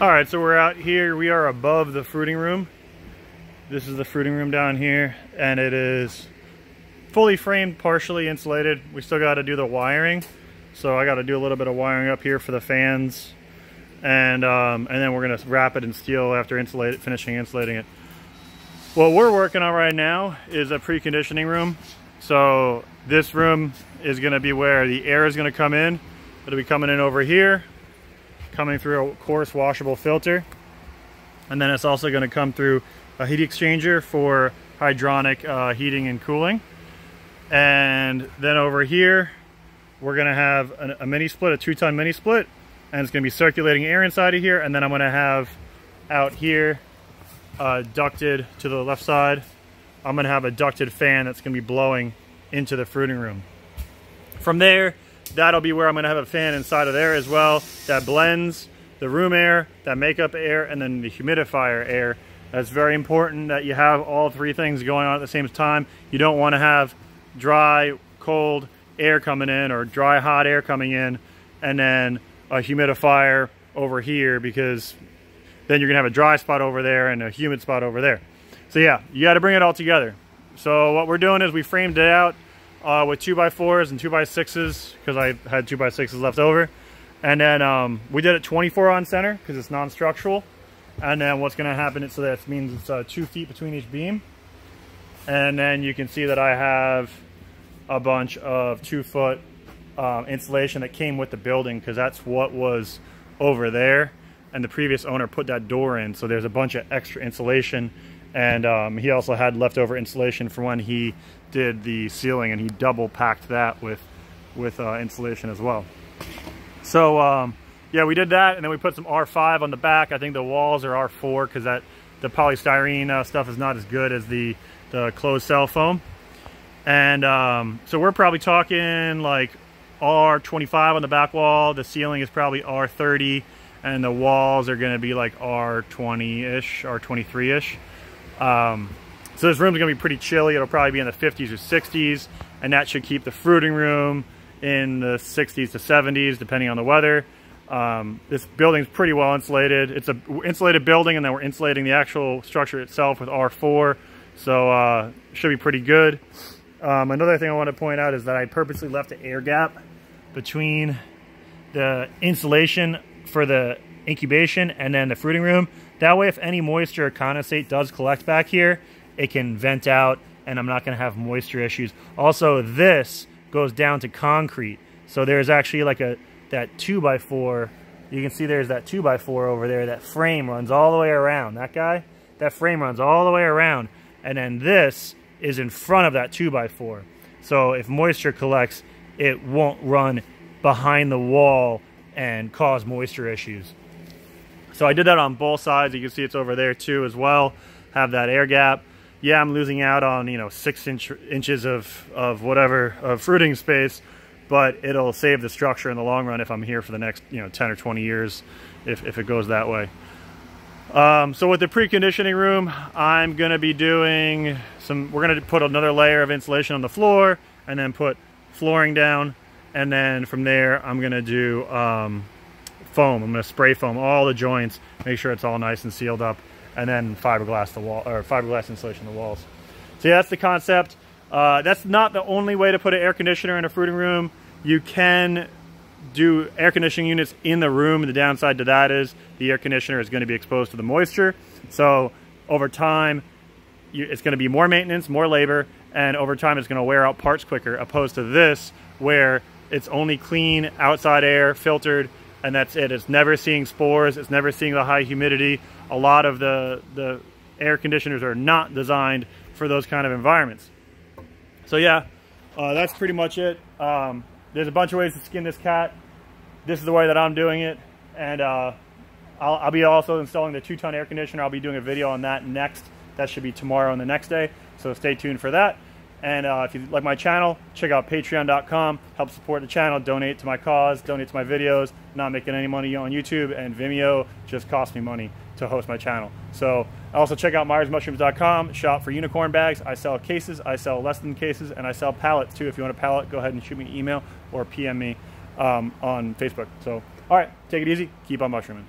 All right, so we're out here. We are above the fruiting room. This is the fruiting room down here, and it is fully framed, partially insulated. We still got to do the wiring, so I got to do a little bit of wiring up here for the fans, and then we're gonna wrap it in steel after finishing insulating it. What we're working on right now is a preconditioning room. So this room is going to be where the air is going to come in. It'll be coming in over here, coming through a coarse washable filter, and then it's also going to come through a heat exchanger for hydronic heating and cooling. And then over here we're going to have a mini split, a 2-ton mini split, and it's going to be circulating air inside of here. And then I'm going to have out here ducted to the left side, I'm going to have a ducted fan that's going to be blowing into the fruiting room. From there, that'll be where I'm going to have a fan inside of there as well that blends the room air, that makeup air, and then the humidifier air. That's very important that you have all three things going on at the same time. You don't want to have dry, cold air coming in or dry, hot air coming in and then a humidifier over here, because then you're gonna have a dry spot over there and a humid spot over there. So yeah, you got to bring it all together. So what we're doing is we framed it out with 2x4s and 2x6s, because I had 2x6s left over. And then we did it 24 on center because it's non-structural. And then what's gonna happen is, so that means it's 2 feet between each beam. And then you can see that I have a bunch of 2-foot insulation that came with the building, because that's what was over there. And the previous owner put that door in, so there's a bunch of extra insulation. And he also had leftover insulation for when he did the ceiling, and he double packed that with insulation as well. So yeah, we did that, and then we put some R5 on the back. I think the walls are R4 because the polystyrene stuff is not as good as the closed cell foam. And so we're probably talking like R25 on the back wall. The ceiling is probably R30. And the walls are going to be like R20-ish, R23-ish. So this room's going to be pretty chilly. It'll probably be in the 50s or 60s, and that should keep the fruiting room in the 60s to 70s, depending on the weather. This building's pretty well insulated. It's an insulated building, and then we're insulating the actual structure itself with R4, so should be pretty good. Another thing I want to point out is that I purposely left an air gap between the insulation for the incubation and then the fruiting room. That way, if any moisture or condensate does collect back here, it can vent out and I'm not going to have moisture issues. Also, this goes down to concrete, so there's actually like that 2x4. You can see there's that 2x4 over there. That frame runs all the way around. That frame runs all the way around, and then this is in front of that 2x4. So if moisture collects, it won't run behind the wall and cause moisture issues. So I did that on both sides. You can see it's over there too as well. Have that air gap. Yeah, I'm losing out on 6 inches of whatever of fruiting space, but it'll save the structure in the long run if I'm here for the next 10 or 20 years if it goes that way. So with the preconditioning room, I'm gonna be doing we're gonna put another layer of insulation on the floor and then put flooring down. And then from there, I'm going to do foam. I'm going to spray foam all the joints, make sure it's all nice and sealed up, and then fiberglass insulation the walls. So yeah, that's the concept. That's not the only way to put an air conditioner in a fruiting room. You can do air conditioning units in the room. The downside to that is the air conditioner is going to be exposed to the moisture. So over time, it's going to be more maintenance, more labor, and over time it's going to wear out parts quicker, opposed to this, where it's only clean outside air, filtered, and that's it. It's never seeing spores. It's never seeing the high humidity. A lot of the air conditioners are not designed for those kind of environments. So yeah, that's pretty much it. There's a bunch of ways to skin this cat. This is the way that I'm doing it. And I'll be also installing the 2-ton air conditioner. I'll be doing a video on that next. That should be tomorrow and the next day. So stay tuned for that. And if you like my channel, check out patreon.com. Help support the channel, donate to my cause, donate to my videos. Not making any money on YouTube, and Vimeo just costs me money to host my channel. So also check out myersmushrooms.com, shop for unicorn bags. I sell cases, I sell less than cases, and I sell pallets too. If you want a pallet, go ahead and shoot me an email or PM me on Facebook. So, all right, take it easy, keep on mushrooming.